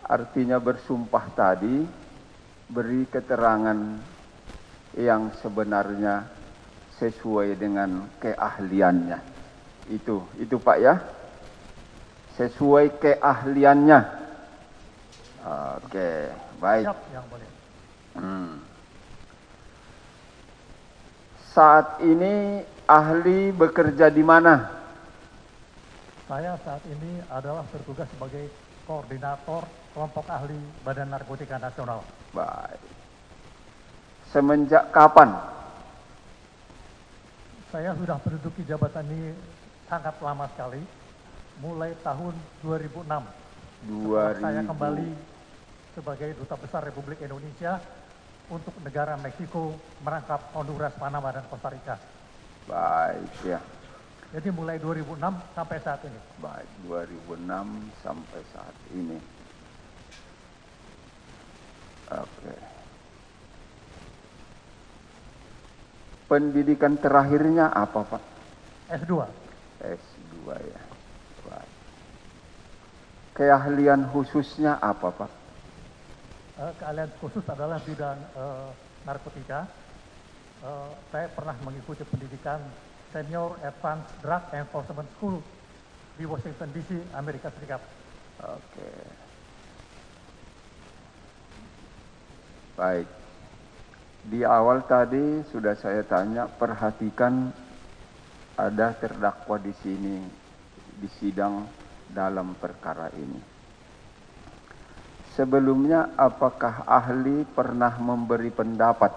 Artinya bersumpah tadi beri keterangan yang sebenarnya sesuai dengan keahliannya. Itu Pak ya. Sesuai keahliannya. Oke, baik. Siap, Yang Mulia. Saat ini ahli bekerja di mana? Saya saat ini adalah bertugas sebagai koordinator kelompok ahli Badan Narkotika Nasional. Baik. Semenjak kapan? Saya sudah menduduki jabatan ini sangat lama sekali, mulai tahun 2006. Setelah saya kembali sebagai Duta Besar Republik Indonesia untuk negara Meksiko, merangkap Honduras, Panama, dan Costa Rica. Baik ya. Jadi mulai 2006 sampai saat ini. Baik, 2006 sampai saat ini. Oke. Pendidikan terakhirnya apa Pak? S2. S2 ya. Baik. Keahlian khususnya apa Pak? Keahlian khusus adalah bidang narkotika. Saya pernah mengikuti pendidikan Senior Advanced Drug Enforcement School di Washington DC, Amerika Serikat. Oke. Baik. Di awal tadi sudah saya tanya, perhatikan ada terdakwa di sini di sidang dalam perkara ini. Sebelumnya apakah ahli pernah memberi pendapat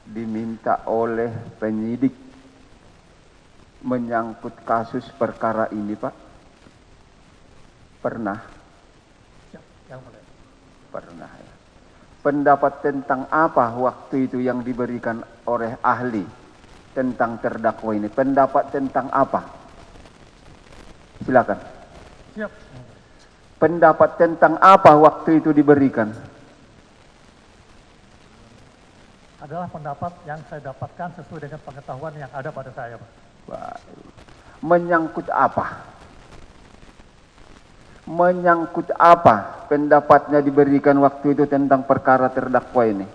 diminta oleh penyidik menyangkut kasus perkara ini, Pak? Pernah? Siap, Yang Mulia. Pernah ya. Pendapat tentang apa waktu itu yang diberikan oleh ahli tentang terdakwa ini? Pendapat tentang apa? Silakan. Siap. Pendapat tentang apa waktu itu diberikan? Adalah pendapat yang saya dapatkan sesuai dengan pengetahuan yang ada pada saya, Pak. Baik. Menyangkut apa? Menyangkut apa pendapatnya diberikan waktu itu tentang perkara terdakwa ini?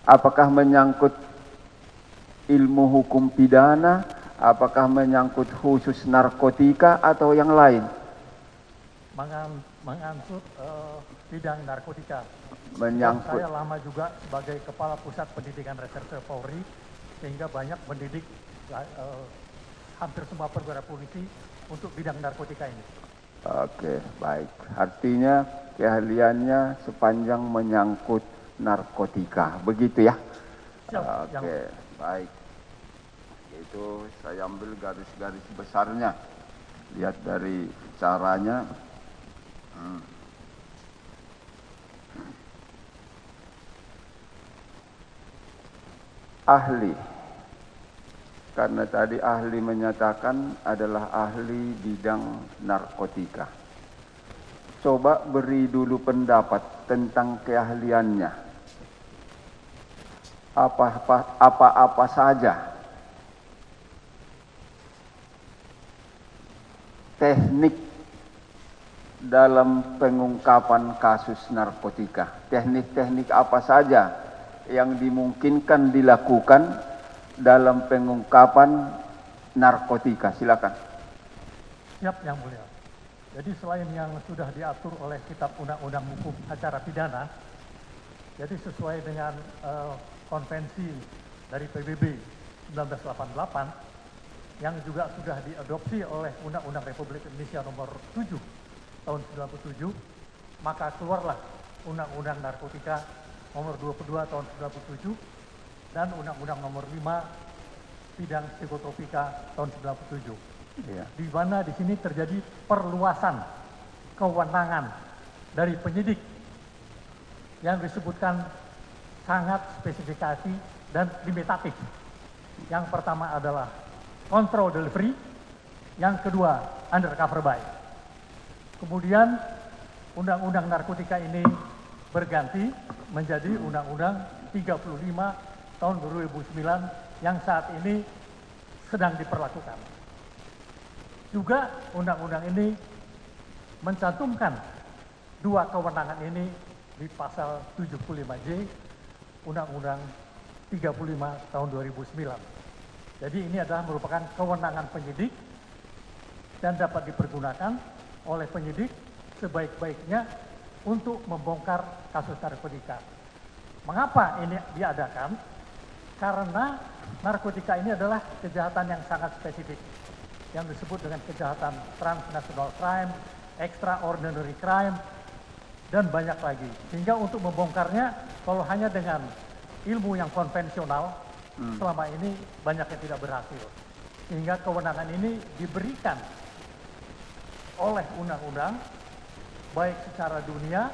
Apakah menyangkut ilmu hukum pidana? Apakah menyangkut khusus narkotika atau yang lain? Mengangkut bidang narkotika. Menyangkut. Saya lama juga sebagai Kepala Pusat Pendidikan Reserse Polri, sehingga banyak mendidik hampir semua perwira polisi untuk bidang narkotika ini. Oke, baik. Artinya keahliannya sepanjang menyangkut narkotika, begitu ya? Oke, baik. Itu saya ambil garis-garis besarnya. Lihat dari caranya. Ahli. Karena tadi ahli menyatakan adalah ahli bidang narkotika. Coba beri dulu pendapat tentang keahliannya. Apa-apa saja teknik dalam pengungkapan kasus narkotika. Teknik-teknik apa saja yang dimungkinkan dilakukan dalam pengungkapan narkotika? Silakan. Siap, Yang Mulia. Jadi selain yang sudah diatur oleh Kitab Undang-Undang Hukum Acara Pidana, jadi sesuai dengan konvensi dari PBB 1988 yang juga sudah diadopsi oleh Undang-Undang Republik Indonesia nomor 7 tahun 97, maka keluarlah Undang-Undang Narkotika nomor 22 tahun 97 dan Undang-Undang nomor 5 bidang psikotropika tahun 97. Ya. Di mana di sini terjadi perluasan kewenangan dari penyidik yang disebutkan sangat spesifikasi dan limitatif. Yang pertama adalah control delivery, yang kedua undercover buy. Kemudian Undang-Undang Narkotika ini berganti menjadi Undang-Undang 35 tahun 2009 yang saat ini sedang diperlakukan. Juga undang-undang ini mencantumkan dua kewenangan ini di pasal 75J Undang-Undang 35 tahun 2009. Jadi ini adalah merupakan kewenangan penyidik dan dapat dipergunakan oleh penyidik sebaik-baiknya untuk membongkar kasus narkotika. Mengapa ini diadakan? Karena narkotika ini adalah kejahatan yang sangat spesifik, yang disebut dengan kejahatan transnational crime, extraordinary crime, dan banyak lagi. Sehingga untuk membongkarnya, kalau hanya dengan ilmu yang konvensional, selama ini banyak yang tidak berhasil. Sehingga kewenangan ini diberikan oleh undang-undang, baik secara dunia,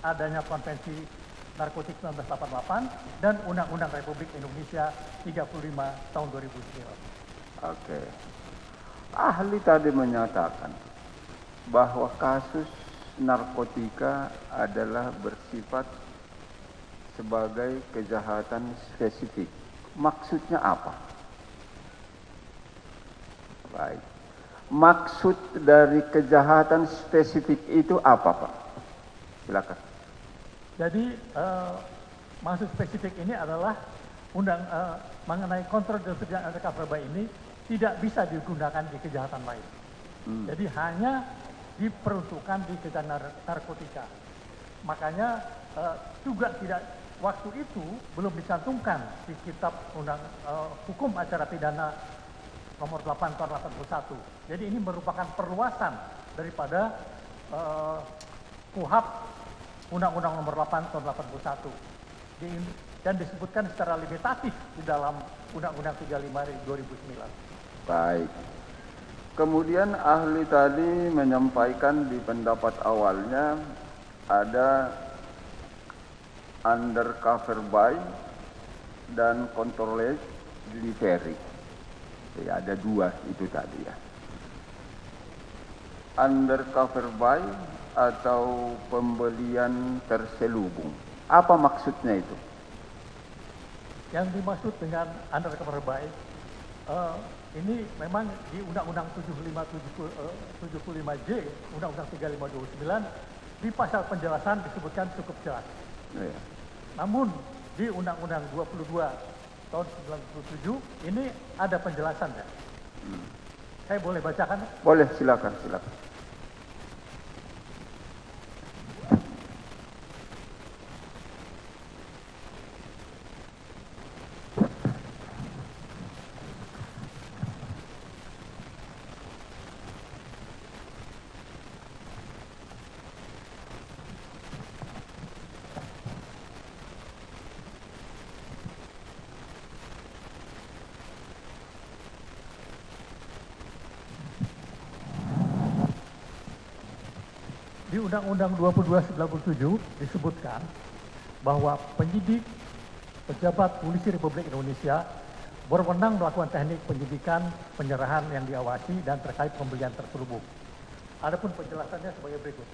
adanya konvensi narkotik 1988, dan Undang-Undang Republik Indonesia 35 tahun 2009. Oke. Ahli tadi menyatakan bahwa kasus narkotika adalah bersifat sebagai kejahatan spesifik. Maksudnya apa? Baik. Maksud dari kejahatan spesifik itu apa, Pak? Silakan. Jadi maksud spesifik ini adalah mengenai kontrol dan pencegahan undercover by ini tidak bisa digunakan di kejahatan lain. Jadi hanya diperuntukkan di kejahatan narkotika. Makanya juga tidak, waktu itu belum dicantumkan di kitab hukum acara pidana nomor 8 tahun 81. Jadi ini merupakan perluasan daripada KUHP Undang-Undang nomor 8 tahun 81. Dan disebutkan secara limitatif di dalam Undang-Undang 35 2009. Baik. Kemudian ahli tadi menyampaikan di pendapat awalnya ada undercover buy dan controlled delivery. Ya, ada dua itu tadi ya. Undercover buy atau pembelian terselubung. Apa maksudnya itu? Yang dimaksud dengan undercover buy, ini memang di Undang-Undang 75J, Undang-Undang 35 2009, di pasal penjelasan disebutkan cukup jelas. Ya. Namun di Undang-Undang 22 tahun 97 ini ada penjelasannya. Saya boleh bacakan? Boleh, silakan, silakan. Di Undang-Undang 22/97 disebutkan bahwa penyidik, pejabat Polisi Republik Indonesia berwenang melakukan teknik penyidikan, penyerahan yang diawasi dan terkait pembelian terselubung. Adapun penjelasannya sebagai berikut.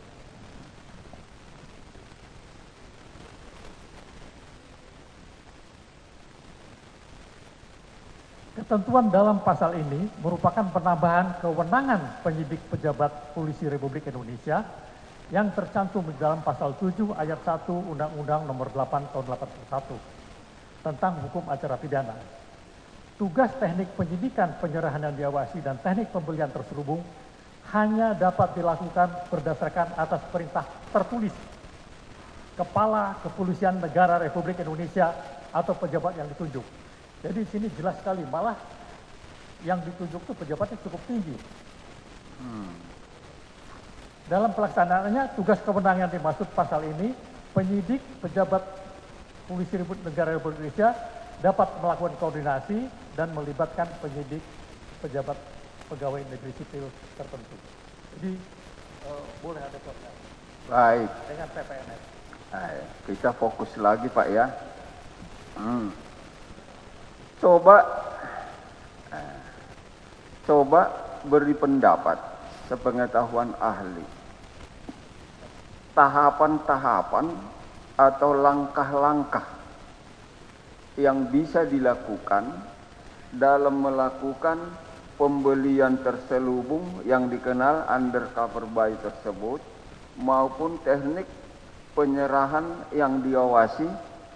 Ketentuan dalam pasal ini merupakan penambahan kewenangan penyidik pejabat Polisi Republik Indonesia yang tercantum di dalam pasal 7 ayat 1 Undang-Undang nomor 8 tahun 81 tentang hukum acara pidana. Tugas teknik penyidikan, penyerahan yang diawasi dan teknik pembelian terselubung hanya dapat dilakukan berdasarkan atas perintah tertulis Kepala Kepolisian Negara Republik Indonesia atau pejabat yang ditunjuk. Jadi di sini jelas sekali, malah yang ditunjuk itu pejabatnya cukup tinggi. Dalam pelaksanaannya, tugas kewenangan yang dimaksud pasal ini, penyidik, pejabat Polisi Negara Republik Indonesia dapat melakukan koordinasi dan melibatkan penyidik, pejabat pegawai negeri sipil tertentu. Jadi boleh ada koordinasi. Baik. Dengan PPNS. Kita fokus lagi, Pak ya. Coba beri pendapat sepengetahuan ahli. Tahapan-tahapan atau langkah-langkah yang bisa dilakukan dalam melakukan pembelian terselubung yang dikenal undercover buy tersebut maupun teknik penyerahan yang diawasi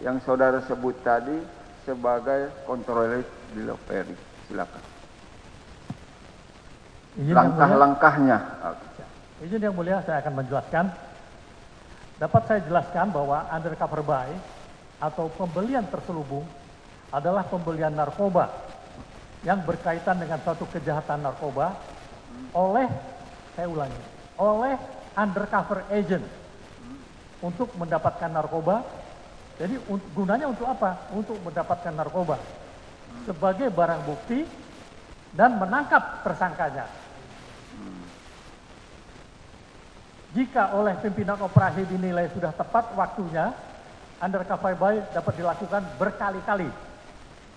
yang saudara sebut tadi sebagai controlled delivery. Silakan. Langkah-langkahnya. Izin yang mulia, saya akan menjelaskan. Dapat saya jelaskan bahwa undercover buy atau pembelian terselubung adalah pembelian narkoba yang berkaitan dengan suatu kejahatan narkoba oleh, saya ulangi, oleh undercover agent untuk mendapatkan narkoba. Jadi gunanya untuk apa? Untuk mendapatkan narkoba sebagai barang bukti dan menangkap tersangkanya. Jika oleh pimpinan operasi dinilai sudah tepat waktunya, undercover buy dapat dilakukan berkali-kali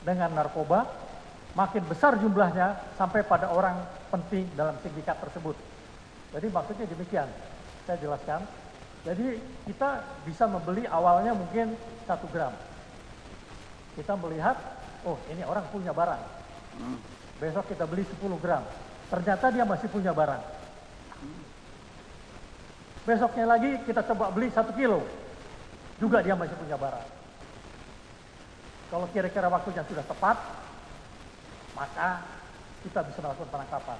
dengan narkoba, makin besar jumlahnya sampai pada orang penting dalam sindikat tersebut. Jadi maksudnya demikian, saya jelaskan. Jadi kita bisa membeli awalnya mungkin 1 gram. Kita melihat, oh ini orang punya barang. Besok kita beli 10 gram. Ternyata dia masih punya barang. Besoknya lagi kita coba beli 1 kilo. Juga dia masih punya barang. Kalau kira-kira waktunya sudah tepat, maka kita bisa melakukan penangkapan.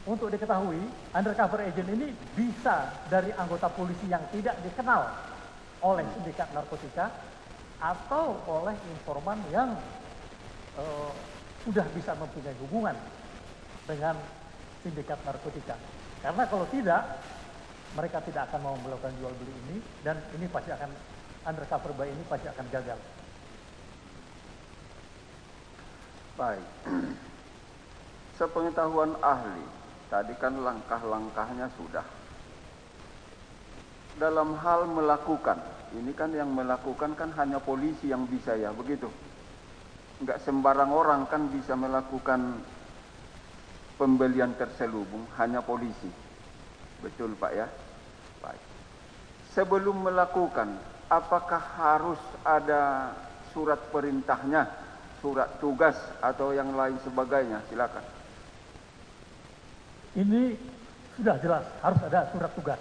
Untuk diketahui, undercover agent ini bisa dari anggota polisi yang tidak dikenal oleh sindikat narkotika atau oleh informan yang sudah bisa mempunyai hubungan dengan sindikat narkotika. Karena kalau tidak, mereka tidak akan mau melakukan jual beli ini, dan ini pasti akan, undercover buy ini pasti akan gagal. Baik. Sepengetahuan ahli, tadi kan langkah-langkahnya sudah. Dalam hal melakukan, ini kan yang melakukan kan hanya polisi yang bisa ya, begitu. Enggak sembarang orang kan bisa melakukan pembelian terselubung, hanya polisi. Betul Pak ya? Baik. Sebelum melakukan, apakah harus ada surat perintahnya, surat tugas atau yang lain sebagainya? Silakan. Ini sudah jelas, harus ada surat tugas.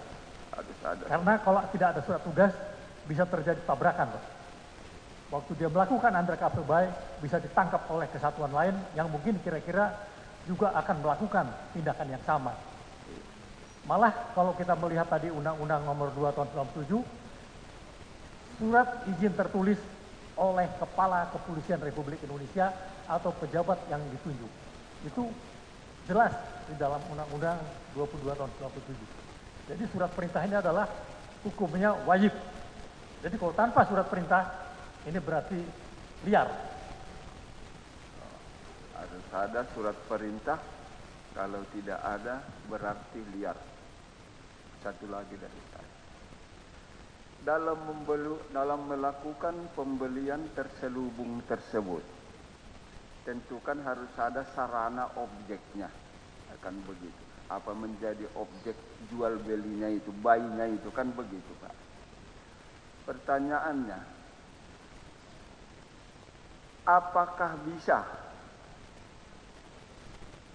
Harus ada. Karena kalau tidak ada surat tugas, bisa terjadi tabrakan, Pak. Waktu dia melakukan undercover buy, bisa ditangkap oleh kesatuan lain yang mungkin kira-kira juga akan melakukan tindakan yang sama. Malah kalau kita melihat tadi Undang-Undang Nomor 2 Tahun 97, surat izin tertulis oleh Kepala Kepolisian Republik Indonesia atau pejabat yang ditunjuk. Itu jelas di dalam Undang-Undang 22 Tahun 97. Jadi surat perintah ini adalah hukumnya wajib. Jadi kalau tanpa surat perintah, ini berarti liar. Harus ada surat perintah, kalau tidak ada berarti liar. Satu lagi dari saya. Dalam melakukan pembelian terselubung tersebut, tentukan harus ada sarana objeknya. Akan begitu. Apa menjadi objek jual belinya itu, buy-nya itu, kan begitu Pak. Pertanyaannya, apakah bisa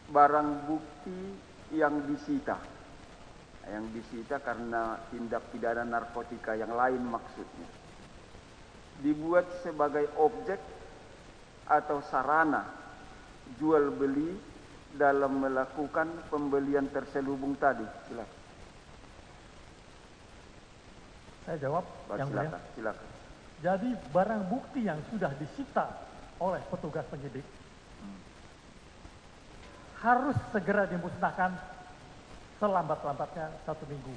barang bukti yang disita karena tindak pidana narkotika yang lain maksudnya, dibuat sebagai objek atau sarana jual beli dalam melakukan pembelian terselubung tadi? Silakan. Saya jawab. Silakan. Jadi barang bukti yang sudah disita oleh petugas penyidik harus segera dimusnahkan selambat-lambatnya 1 minggu,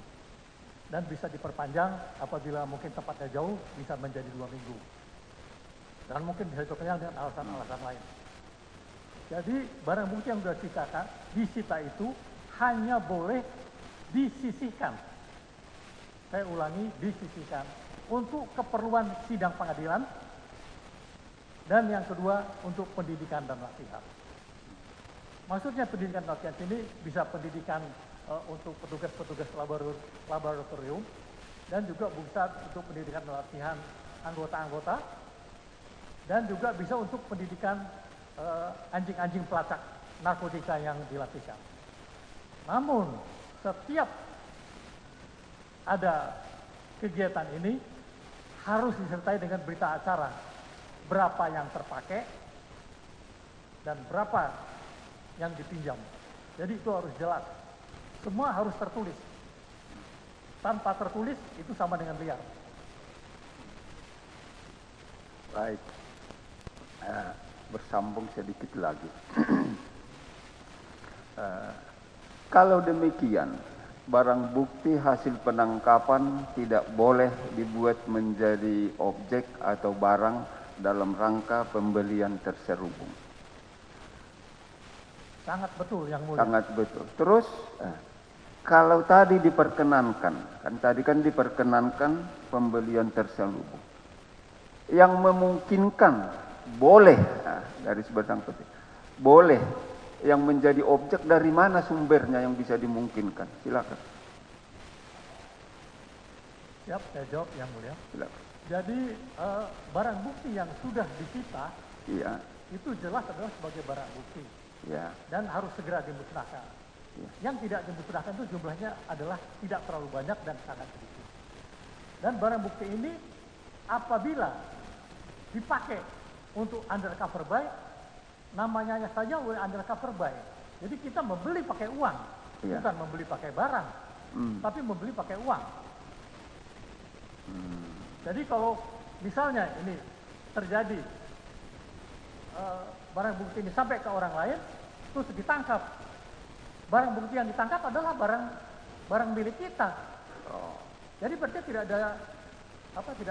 dan bisa diperpanjang apabila mungkin tempatnya jauh bisa menjadi 2 minggu, dan mungkin bisa diperpanjang dengan alasan-alasan lain. Jadi barang bukti yang sudah disita itu hanya boleh disisihkan. Saya ulangi, disisihkan untuk keperluan sidang pengadilan, dan yang kedua untuk pendidikan dan latihan. Maksudnya pendidikan latihan ini bisa pendidikan untuk petugas-petugas laboratorium, dan juga bisa untuk pendidikan latihan anggota-anggota, dan juga bisa untuk pendidikan anjing-anjing pelacak narkotika yang dilatihkan. Namun setiap ada kegiatan ini harus disertai dengan berita acara berapa yang terpakai dan berapa yang dipinjam. Jadi itu harus jelas. Semua harus tertulis. Tanpa tertulis itu sama dengan liar. Baik. Bersambung sedikit lagi. Kalau demikian, barang bukti hasil penangkapan tidak boleh dibuat menjadi objek atau barang dalam rangka pembelian terselubung. Sangat betul yang mulia. Sangat betul. Terus, kalau tadi diperkenankan, kan tadi kan diperkenankan pembelian terselubung. Yang memungkinkan boleh, garis benang putih, boleh. Yang menjadi objek dari mana sumbernya yang bisa dimungkinkan? Silakan. Siap, saya jawab yang mulia. Silakan. Jadi barang bukti yang sudah disita, Iya. itu jelas adalah sebagai barang bukti. Ya. Dan harus segera dimusnahkan. Ya. Yang tidak dimusnahkan itu jumlahnya adalah tidak terlalu banyak dan sangat sedikit. Dan barang bukti ini apabila dipakai untuk undercover buy, namanya saja undercover buy. Jadi kita membeli pakai uang, Ya. bukan membeli pakai barang, tapi membeli pakai uang. Jadi kalau misalnya ini terjadi barang bukti ini sampai ke orang lain, terus ditangkap. Barang bukti yang ditangkap adalah barang milik kita. Jadi berarti tidak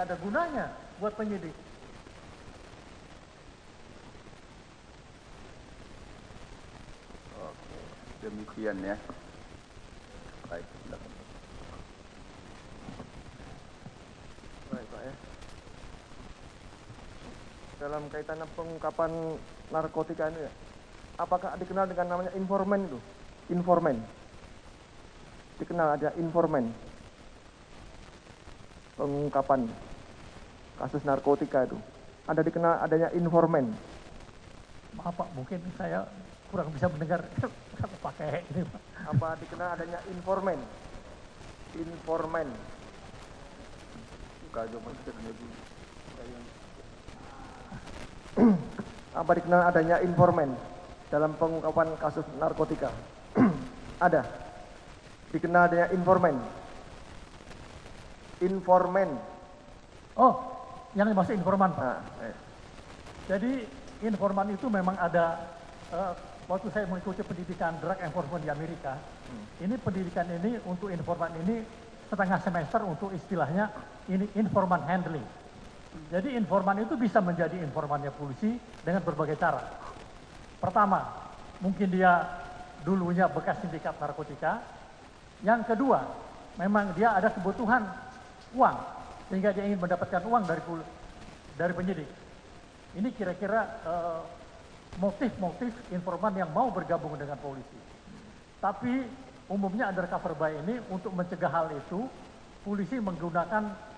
ada gunanya buat penyidik. Oke, demikian ya. Baik, silakan. Baik, Pak ya. Dalam kaitan pengungkapan narkotika ini ya, apakah dikenal dengan namanya informan itu? Informan. Dikenal ada informan. Pengungkapan kasus narkotika itu. Ada dikenal adanya informan. Maaf Pak, mungkin saya kurang bisa mendengar pakai ini Pak. Apa dikenal adanya informan? Informan. Apa dikenal adanya informan dalam pengungkapan kasus narkotika? Ada. Dikenal adanya informan. Informan. Oh, yang dimaksud informan Pak. Nah, Jadi informan itu memang ada, waktu saya mengikuti pendidikan drug enforcement di Amerika, ini pendidikan ini untuk informan ini setengah semester untuk istilahnya ini informan handling. Jadi informan itu bisa menjadi informannya polisi dengan berbagai cara. Pertama, mungkin dia dulunya bekas sindikat narkotika. Yang kedua, memang dia ada kebutuhan uang, sehingga dia ingin mendapatkan uang dari penyidik. Ini kira-kira motif-motif informan yang mau bergabung dengan polisi. Tapi umumnya undercover buy ini untuk mencegah hal itu, polisi menggunakan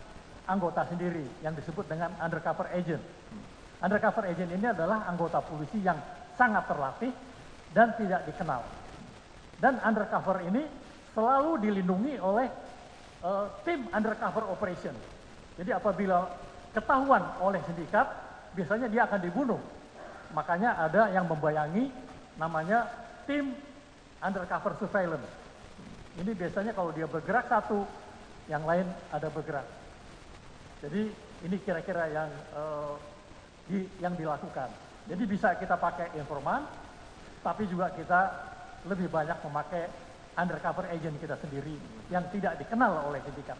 anggota sendiri yang disebut dengan undercover agent. Undercover agent ini adalah anggota polisi yang sangat terlatih dan tidak dikenal. Dan undercover ini selalu dilindungi oleh tim undercover operation. Jadi apabila ketahuan oleh sindikat, biasanya dia akan dibunuh. Makanya ada yang membayangi namanya tim undercover surveillance. Ini biasanya kalau dia bergerak satu, yang lain ada bergerak. Jadi ini kira-kira yang dilakukan. Jadi bisa kita pakai informan, tapi juga kita lebih banyak memakai undercover agent kita sendiri yang tidak dikenal oleh sindikat.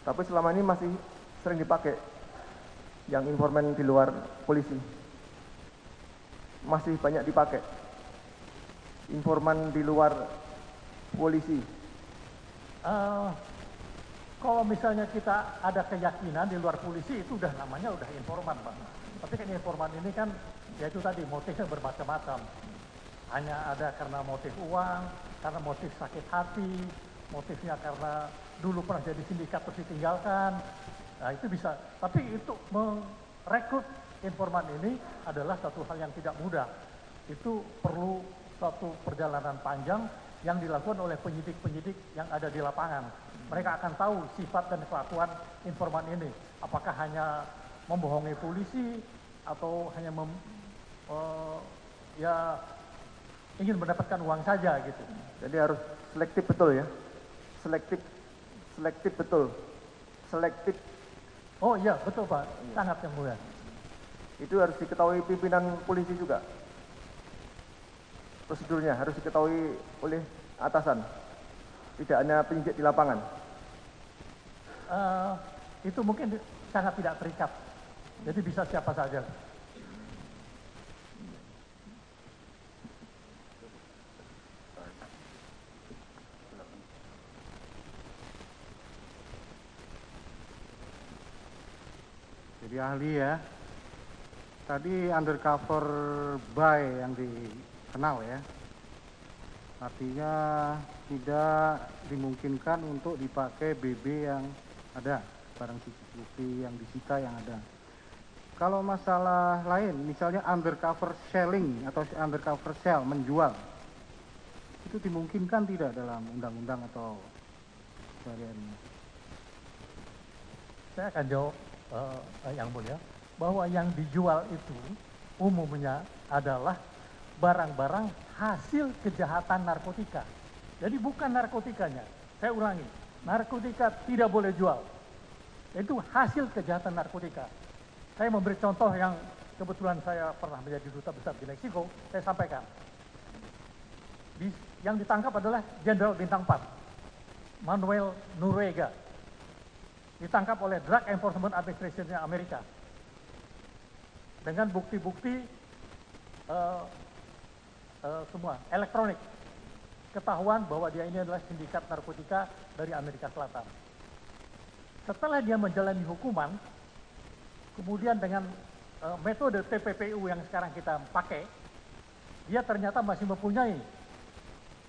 tapi selama ini masih sering dipakai yang informan di luar polisi. Masih banyak dipakai. Informan di luar polisi. Kalau misalnya kita ada keyakinan di luar polisi itu udah namanya udah informan Pak. Tapi kan informan ini kan ya itu tadi motifnya bermacam-macam. Hanya ada karena motif uang, karena motif sakit hati, motifnya karena dulu pernah jadi sindikat terus ditinggalkan. Nah itu bisa. Tapi itu merekrut informan ini adalah satu hal yang tidak mudah. Itu perlu suatu perjalanan panjang yang dilakukan oleh penyidik-penyidik yang ada di lapangan. Mereka akan tahu sifat dan kelakuan informan ini. Apakah hanya membohongi polisi atau hanya ingin mendapatkan uang saja gitu. Jadi harus selektif betul ya. Selektif betul. Selektif. Oh iya, betul Pak. Sangat yang mulia. Itu harus diketahui pimpinan polisi juga. Prosedurnya harus diketahui oleh atasan. Tidak hanya penyidik di lapangan. Itu mungkin sangat tidak terikat. Jadi bisa siapa saja. Jadi ahli ya. Tadi undercover buy yang dikenal ya. Artinya tidak dimungkinkan untuk dipakai BB yang ada, barang bukti yang disita yang ada. Kalau masalah lain, misalnya undercover selling atau undercover sell, menjual, itu dimungkinkan tidak dalam undang-undang atau sehari-harinya? Saya akan jawab yang mulia, bahwa yang dijual itu umumnya adalah barang-barang hasil kejahatan narkotika. Jadi bukan narkotikanya. Saya ulangi, narkotika tidak boleh jual. Itu hasil kejahatan narkotika. Saya memberi contoh yang kebetulan saya pernah menjadi duta besar di Meksiko, saya sampaikan. Yang ditangkap adalah Jenderal Bintang 4, Manuel Noriega. Ditangkap oleh Drug Enforcement Administration Amerika. Dengan bukti-bukti semua elektronik, ketahuan bahwa dia ini adalah sindikat narkotika dari Amerika Selatan. Setelah dia menjalani hukuman, kemudian dengan metode TPPU yang sekarang kita pakai, dia ternyata masih mempunyai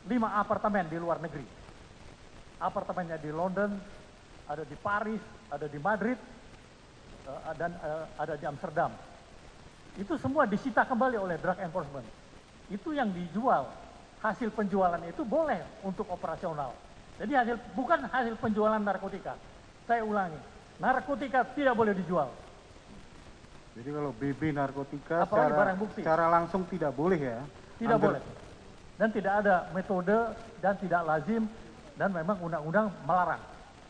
5 apartemen di luar negeri. Apartemennya di London, ada di Paris, ada di Madrid, dan ada di Amsterdam. Itu semua disita kembali oleh Drug Enforcement. Itu yang dijual, hasil penjualan itu boleh untuk operasional. Jadi bukan hasil penjualan narkotika. Saya ulangi, narkotika tidak boleh dijual. Jadi kalau BB narkotika secara langsung tidak boleh ya? Tidak boleh. Dan tidak ada metode dan tidak lazim dan memang undang-undang melarang.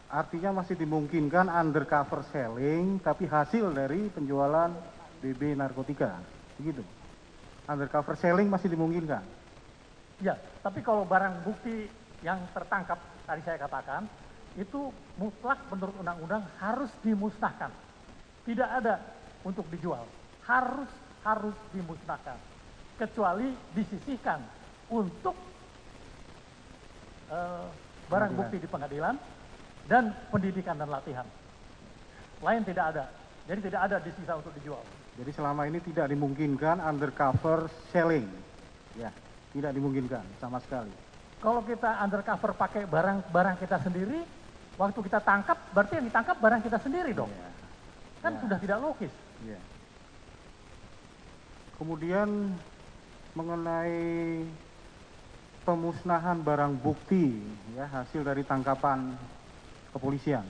Artinya masih dimungkinkan undercover selling tapi hasil dari penjualan BB narkotika, begitu? Undercover selling masih dimungkinkan? Ya, tapi kalau barang bukti yang tertangkap, tadi saya katakan, itu mutlak menurut undang-undang harus dimusnahkan. Tidak ada untuk dijual, harus dimusnahkan. Kecuali disisihkan untuk barang bukti di pengadilan dan pendidikan dan latihan. Lain tidak ada, jadi tidak ada disisa untuk dijual. Jadi selama ini tidak dimungkinkan undercover selling, ya, tidak dimungkinkan sama sekali. Kalau kita undercover pakai barang kita sendiri, waktu kita tangkap, berarti yang ditangkap barang kita sendiri dong. Ya. Kan sudah tidak logis. Ya. Kemudian mengenai pemusnahan barang bukti, ya, hasil dari tangkapan kepolisian.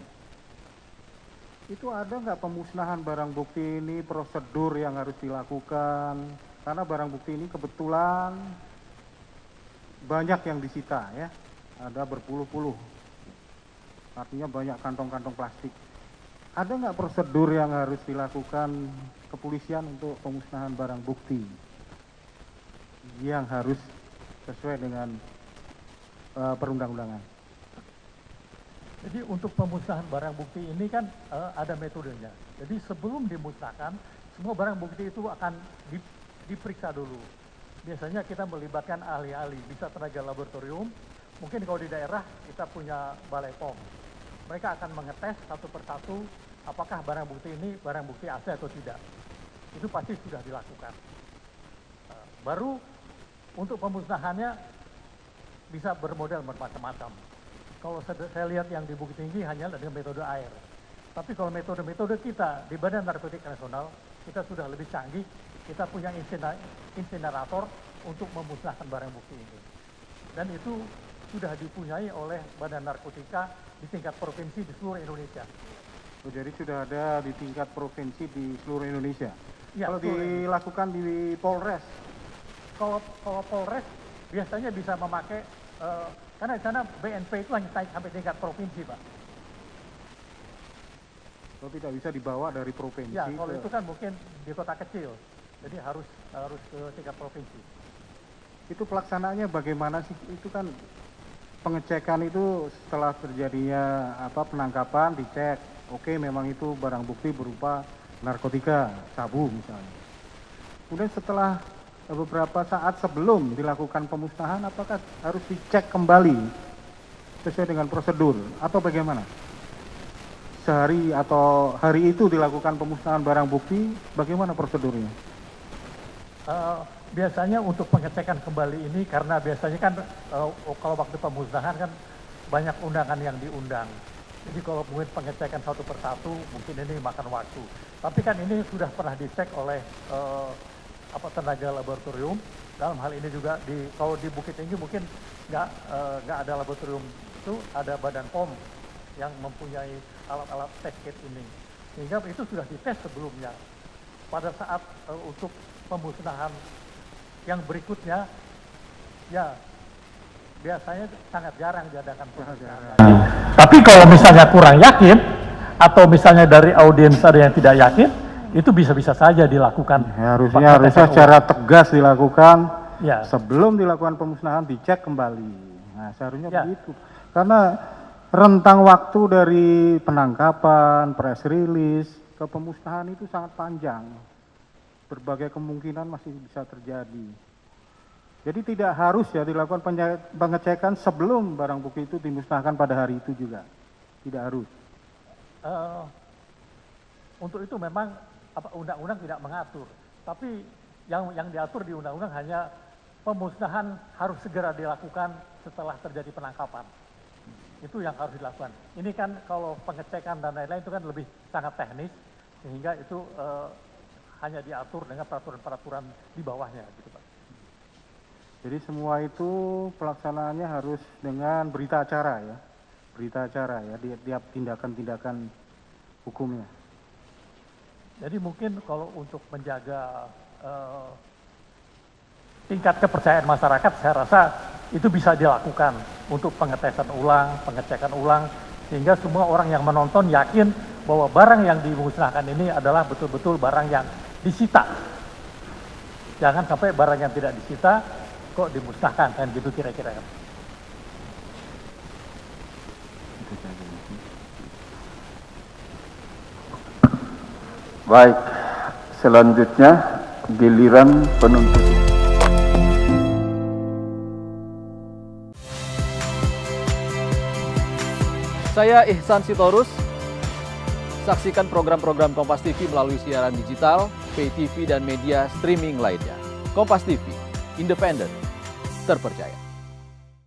Itu ada nggak pemusnahan barang bukti ini, prosedur yang harus dilakukan? Karena barang bukti ini kebetulan banyak yang disita ya, ada berpuluh-puluh. Artinya banyak kantong-kantong plastik. Ada nggak prosedur yang harus dilakukan kepolisian untuk pemusnahan barang bukti yang harus sesuai dengan perundang-undangan? Jadi untuk pemusnahan barang bukti ini kan ada metodenya. Jadi sebelum dimusnahkan, semua barang bukti itu akan diperiksa dulu. Biasanya kita melibatkan ahli-ahli, bisa tenaga laboratorium. Mungkin kalau di daerah kita punya balai POM. Mereka akan mengetes satu persatu apakah barang bukti ini barang bukti asli atau tidak. Itu pasti sudah dilakukan. Baru untuk pemusnahannya bisa bermodel bermacam-macam. Kalau saya lihat yang di Bukit Tinggi hanya dengan metode air. Tapi kalau metode-metode kita di Badan Narkotika Nasional, kita sudah lebih canggih. Kita punya insinerator untuk memusnahkan barang bukti ini. Dan itu sudah dipunyai oleh Badan Narkotika di tingkat provinsi di seluruh Indonesia. Oh, jadi sudah ada di tingkat provinsi di seluruh Indonesia. Ya, Kalau dilakukan di Polres, kalau Polres biasanya bisa memakai, karena di sana BNP itu hanya sampai tingkat provinsi, Pak. kalau tidak bisa dibawa dari provinsi. Ya, kalau itu kan mungkin di kota kecil, jadi harus ke tingkat provinsi. Itu pelaksanaannya bagaimana sih? Itu kan pengecekan itu setelah terjadinya penangkapan dicek, oke memang itu barang bukti berupa narkotika, sabu misalnya. Kemudian setelah beberapa saat sebelum dilakukan pemusnahan, apakah harus dicek kembali sesuai dengan prosedur atau bagaimana? Sehari atau hari itu dilakukan pemusnahan barang bukti, bagaimana prosedurnya? Biasanya untuk pengecekan kembali ini karena biasanya kan kalau waktu pemusnahan kan banyak undangan yang diundang. Jadi kalau mungkin pengecekan satu persatu mungkin ini makan waktu. Tapi kan ini sudah pernah dicek oleh tenaga laboratorium. Dalam hal ini juga kalau di Bukit Tinggi mungkin nggak ada laboratorium, itu ada Badan POM yang mempunyai alat-alat test kit ini. Sehingga itu sudah dites sebelumnya. Pada saat untuk pemusnahan yang berikutnya, ya biasanya sangat jarang diadakan pemusnahan. Tapi kalau misalnya kurang yakin, atau misalnya dari audiens ada yang tidak yakin, itu bisa-bisa saja dilakukan. Ya, harusnya secara tegas dilakukan, ya. Sebelum dilakukan pemusnahan dicek kembali. Nah, seharusnya begitu. Karena rentang waktu dari penangkapan, press release, ke pemusnahan itu sangat panjang. Berbagai kemungkinan masih bisa terjadi. Jadi tidak harus ya dilakukan pengecekan sebelum barang bukti itu dimusnahkan pada hari itu juga. Tidak harus. Untuk itu memang undang-undang tidak mengatur. Tapi yang diatur di undang-undang hanya pemusnahan harus segera dilakukan setelah terjadi penangkapan. Itu yang harus dilakukan. Ini kan kalau pengecekan dan lain-lain itu kan lebih sangat teknis, sehingga itu hanya diatur dengan peraturan-peraturan di bawahnya, gitu Pak. Jadi semua itu pelaksanaannya harus dengan berita acara ya, di tiap tindakan-tindakan hukumnya. Jadi mungkin kalau untuk menjaga tingkat kepercayaan masyarakat, saya rasa itu bisa dilakukan untuk pengecekan ulang, sehingga semua orang yang menonton yakin bahwa barang yang dimusnahkan ini adalah betul-betul barang yang disita. Jangan sampai barang yang tidak disita kok dimusnahkan, kan gitu kira-kira. Baik, selanjutnya giliran penuntut. Saya Ihsan Sitorus. Saksikan program-program Kompas TV melalui siaran digital, pay TV, dan media streaming lainnya. Kompas TV, independen, terpercaya.